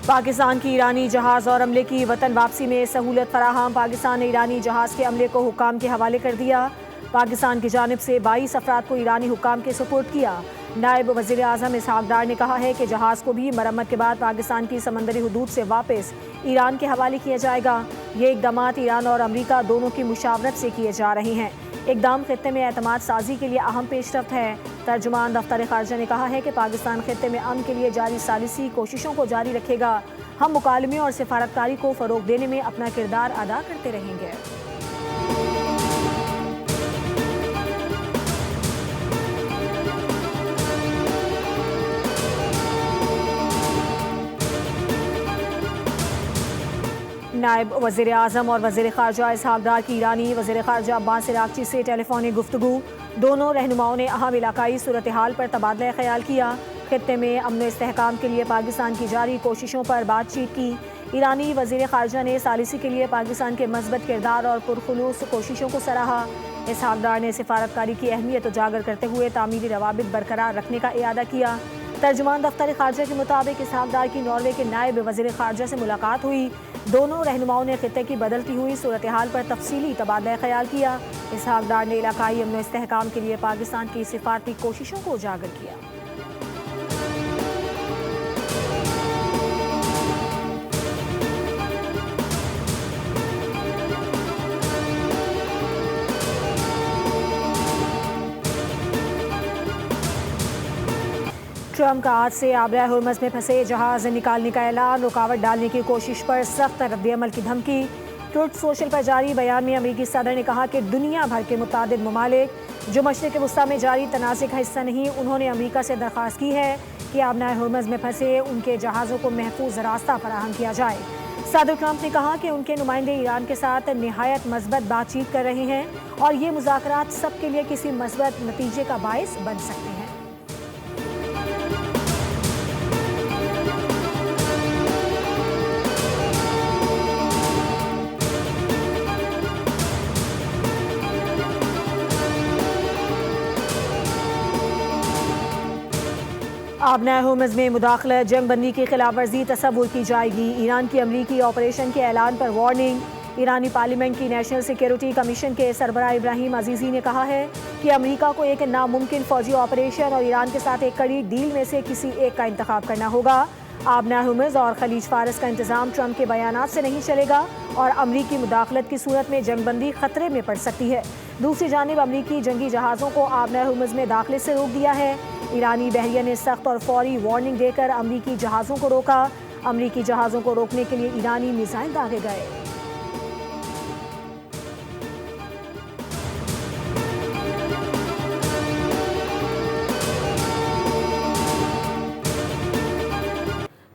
पाकिस्तान की ईरानी जहाज़ और अमले की वतन वापसी में सहूलत फराहम। पाकिस्तान ने ईरानी जहाज़ के अमले को हुक्काम के हवाले कर दिया। पाकिस्तान की जानिब से 22 अफराद को ईरानी हुक्काम के सुपुर्द किया। नायब वज़ीर आज़म इसहाक डार ने कहा है कि जहाज़ को भी मरम्मत के बाद पाकिस्तान की समंदरी हदूद से वापस ईरान के हवाले किया जाएगा। ये इक़दामात ईरान और अमरीका दोनों की मुशावरत से किए जा रहे हैं। इक़दाम खित्ते में एतमाद साजी के लिए अहम पेशरफ्त है। तर्जुमान दफ्तर खारजा ने कहा है कि पाकिस्तान खित्ते में अमन के लिए जारी सालिसी कोशिशों को जारी रखेगा। हम मुकालमे और सिफारतकारी को फ़रोग देने में अपना किरदार अदा करते रहेंगे। नायब वज़ीर आज़म और वज़ीर ख़ारजा इसहाक डार की ईरानी वज़ीर ख़ारजा अब्बास अराग़ची से टेलीफोनिक गुफ्तगू। दोनों रहनुमाओं ने अहम इलाकाई सूरत हाल पर तबादला ख्याल किया। खित्ते में अमन इस्तेहकाम के लिए पाकिस्तान की जारी कोशिशों पर बातचीत की। ईरानी वज़ीर ख़ारजा ने सालिसी के लिए पाकिस्तान के मस्बत किरदार और पुरखुलूस कोशिशों को सराहा। इसहाक डार ने सिफारतकारी की अहमियत उजागर करते हुए तामीरी रवाबित बरकरार रखने का इरादा किया। तर्जुमान दफ्तर खारजा के मुताबिक इसहाक डार की नॉर्वे के नायब वज़ीर ख़ारजा से मुलाकात हुई। दोनों रहनुमाओं ने खित्ते की बदलती हुई सूरत हाल पर तफसीली तबादला ख्याल किया। इसहाक डार ने इलाकाई अमन इस्तेहकाम के लिए पाकिस्तान की सिफारती कोशिशों को उजागर किया। ट्रम्प का आज से आबरा हुर्मज़ में फंसे जहाज़ निकालने का ऐलान। रुकावट डालने की कोशिश पर सख्त रद्द-ए-अमल की धमकी। ट्रुथ सोशल पर जारी बयान में अमरीकी सदर ने कहा कि दुनिया भर के मुतादिद ममालिक जो मशरिक़ वस्ता में जारी तनाज़े का हिस्सा नहीं, उन्होंने अमरीका से दरख्वास्त की है कि आबरा हुर्मज़ में फंसे उनके जहाज़ों को महफूज रास्ता फराहम किया जाए। सदर ट्रम्प ने कहा कि उनके नुमाइंदे ईरान के साथ निहायत मस्बत बातचीत कर रहे हैं और ये मुज़ाकरात सबके लिए किसी मस्बत नतीजे का बाइस बन सकते हैं। आबना हुर्मज़ में मुदाखलत जंग बंदी की खिलाफ वर्जी तसव्वुर की जाएगी। ईरान की अमरीकी ऑपरेशन के ऐलान पर वार्निंग। ईरानी पार्लियामेंट की नेशनल सिक्योरिटी कमीशन के सरबराह इब्राहिम अजीज़ी ने कहा है कि अमरीका को एक नामुमकिन फौजी ऑपरेशन और ईरान के साथ एक कड़ी डील में से किसी एक का इंतखाब करना होगा। आबना हुर्मज़ और खलीज फारस का इंतजाम ट्रम्प के बयानात से नहीं चलेगा और अमरीकी मुदाखलत की सूरत में जंगबंदी खतरे में पड़ सकती है। दूसरी जानिब अमरीकी जंगी जहाज़ों को आबना हुर्मज़ में दाखिले से रोक दिया है। ईरानी बहरिया ने सख्त और फौरी वार्निंग देकर अमरीकी जहाज़ों को रोका। अमरीकी जहाज़ों को रोकने के लिए ईरानी मिसाइल दागे गए।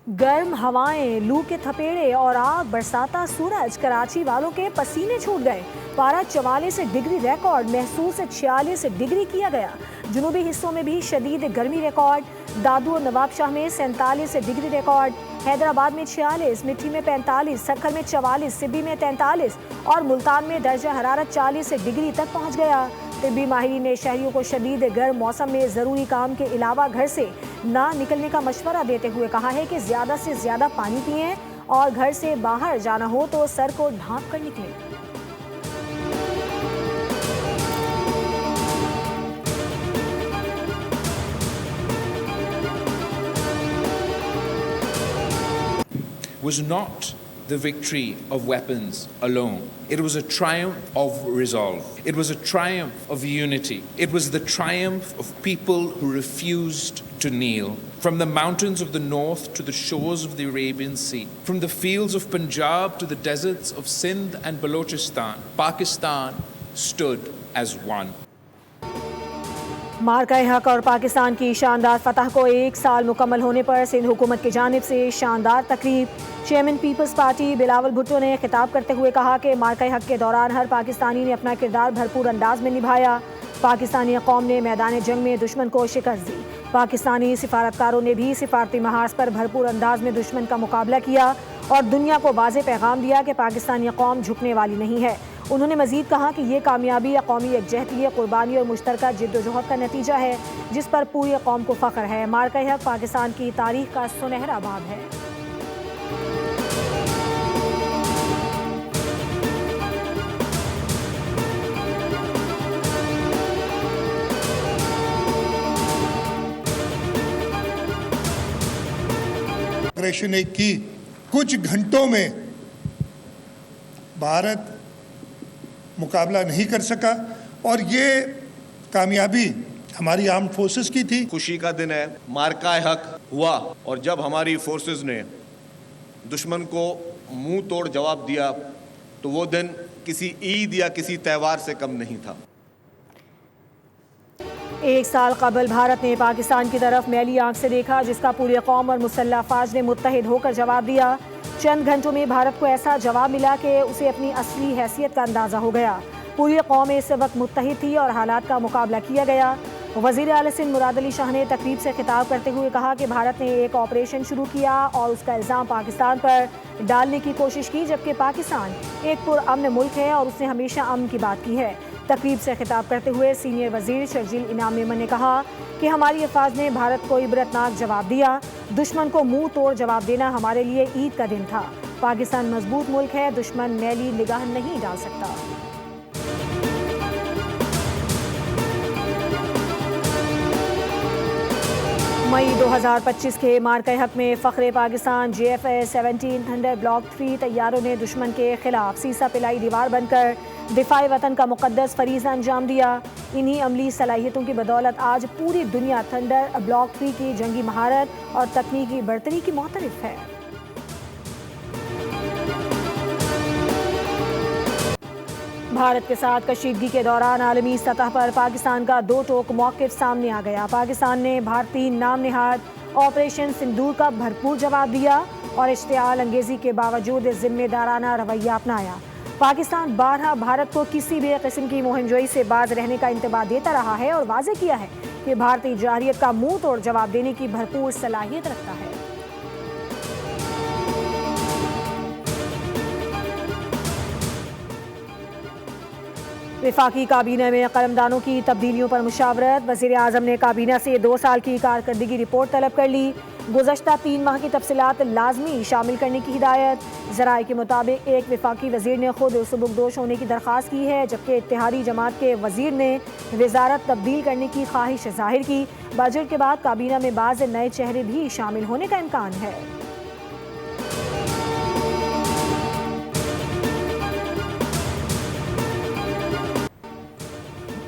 गर्म हवाएं, लू के थपेड़े और आग बरसाता सूरज, कराची वालों के पसीने छूट गए। पारा 44 डिग्री रिकॉर्ड महसूस 46 डिग्री किया गया। जुनूबी हिस्सों में भी शदीद गर्मी रिकॉर्ड। दादू और नवाबशाह में 47 डिग्री रिकॉर्ड। हैदराबाद में 46, मिठी में 45, सक्खर में 44, सिब्बी में 43 और मुल्तान में दर्जा हरारत 40 डिग्री तक पहुँच गया। तिब्बी माहिरीन ने शहरियों को शदीद गर्म मौसम में ज़रूरी काम के अलावा घर से ना निकलने का मशवरा देते हुए कहा है कि ज़्यादा से ज़्यादा पानी पिएं और घर से बाहर जाना हो तो सर को ढांप कर निकलें। Was not the victory of weapons alone. It was a triumph of resolve. It was a triumph of unity. It was the triumph of people who refused to kneel. From the mountains of the north to the shores of the Arabian Sea, from the fields of Punjab to the deserts of Sindh and Balochistan, Pakistan stood as one. मार्का-ए-हक और पाकिस्तान की शानदार फतह को 1 साल मुकम्मल होने पर सिंध हुकूमत की जानिब से शानदार तकरीब। चेयरमैन पीपल्स पार्टी बिलावल भुट्टो ने खिताब करते हुए कहा कि मार्का-ए-हक के दौरान हर पाकिस्तानी ने अपना किरदार भरपूर अंदाज में निभाया। पाकिस्तानी कौम ने मैदान जंग में दुश्मन को शिकस्त दी। पाकिस्तानी सिफारतकारों ने भी सिफारती महाज पर भरपूर अंदाज में दुश्मन का मुकाबला किया और दुनिया को वाज़ेह पैगाम दिया कि पाकिस्तानी कौम झुकने वाली नहीं है। उन्होंने मजीद कहा कि ये कामयाबी कौमी यकजहती, कुर्बानी और मुश्तरका जिद्दोजहद का नतीजा है जिस पर पूरी कौम को फ़ख्र है। मार्का-ए-हक पाकिस्तान की तारीख का सुनहरा बाब है। ऑपरेशन एक की कुछ घंटों में भारत मुकाबला नहीं कर सका और ये कामयाबी हमारी आर्म फोर्सेस की थी। खुशी का दिन है, मार्का हक हुआ और जब हमारी फोर्सेस ने दुश्मन को मुंह तोड़ जवाब दिया तो वो दिन किसी ईद या किसी त्यौहार से कम नहीं था। एक साल कबल भारत ने पाकिस्तान की तरफ मैली आंख से देखा, जिसका पूरी कौम और मुसल्लह अफवाज ने मुत्तहिद होकर जवाब दिया। चंद घंटों में भारत को ऐसा जवाब मिला कि उसे अपनी असली हैसियत का अंदाज़ा हो गया। पूरी कौम इस वक्त मुत्तहिद थी और हालात का मुकाबला किया गया। वज़ीर आला सिंध मुराद अली शाह ने तकरीब से खिताब करते हुए कहा कि भारत ने एक ऑपरेशन शुरू किया और उसका इल्ज़ाम पाकिस्तान पर डालने की कोशिश की, जबकि पाकिस्तान एक पुरअमन मुल्क है और उसने हमेशा अमन की बात की है। तकरीब से खिताब करते हुए सीनियर वज़ीर शर्जील इनाम मेमन ने कहा कि हमारी अफवाज ने भारत को इबरतनाक जवाब दिया। दुश्मन को मुंह तोड़ जवाब देना हमारे लिए ईद का दिन था। पाकिस्तान मजबूत मुल्क है, दुश्मन मैली निगाह नहीं डाल सकता। मई 2025 के मार्का हक में फ़ख्रे पाकिस्तान JF-17 थंडर ब्लॉक 3 तैयारों ने दुश्मन के खिलाफ सीसा पिलाई दीवार बनकर दिफाए वतन का मुकद्दस फरीज़ा अंजाम दिया। इन्हीं अमली सलाहियतों की बदौलत आज पूरी दुनिया थंडर ब्लॉक 3 की जंगी महारत और तकनीकी बरतरी की मोतरफ है। भारत के साथ कशीदगी के दौरान आलमी सतह पर पाकिस्तान का दो टोक मौक़िफ़ सामने आ गया। पाकिस्तान ने भारतीय नाम नेहाद ऑपरेशन सिंदूर का भरपूर जवाब दिया और इश्तिआल अंगेज़ी के बावजूद जिम्मेदाराना रवैया अपनाया। पाकिस्तान बारहा भारत को किसी भी किस्म की मुहिमजोई से बाज रहने का इंतबाह देता रहा है और वाज़ेह किया है कि भारतीय जारहियत का मुंह तोड़ जवाब देने की भरपूर सलाहियत रखता है। वफाकी काबीना में कलमदानों की तब्दीलियों पर मुशावरत। वज़ीर आज़म ने काबीना से 2 साल की कारकर्दगी रिपोर्ट तलब कर ली। गुज़श्ता 3 माह की तफसीलात लाजमी शामिल करने की हिदायत। ज़राए के मुताबिक एक वफाकी वज़ीर ने खुद सुबुकदोश होने की दरख्वास्त की है, जबकि इत्तेहादी जमात के वज़ीर ने वज़ारत तब्दील करने की ख्वाहिश ज़ाहिर की। बजट के बाद काबीना में बाज़ नए चेहरे भी शामिल होने का इम्कान है।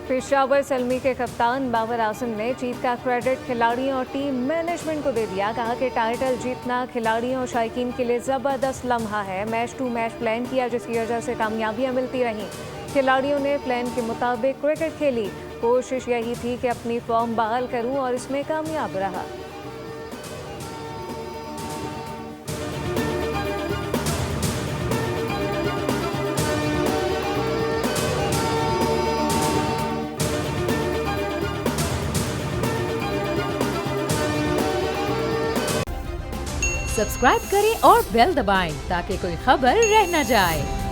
पेशावर सलमी के कप्तान बाबर आजम ने जीत का क्रेडिट खिलाड़ियों और टीम मैनेजमेंट को दे दिया। कहा कि टाइटल जीतना खिलाड़ियों और शायकीन के लिए ज़बरदस्त लम्हा है। मैच टू मैच प्लान किया, जिसकी वजह से कामयाबियां मिलती रहीं। खिलाड़ियों ने प्लान के मुताबिक क्रिकेट खेली। कोशिश यही थी कि अपनी फॉर्म बहाल करूं और इसमें कामयाब रहा। सब्सक्राइब करें और बेल दबाएं ताकि कोई खबर रह न जाए।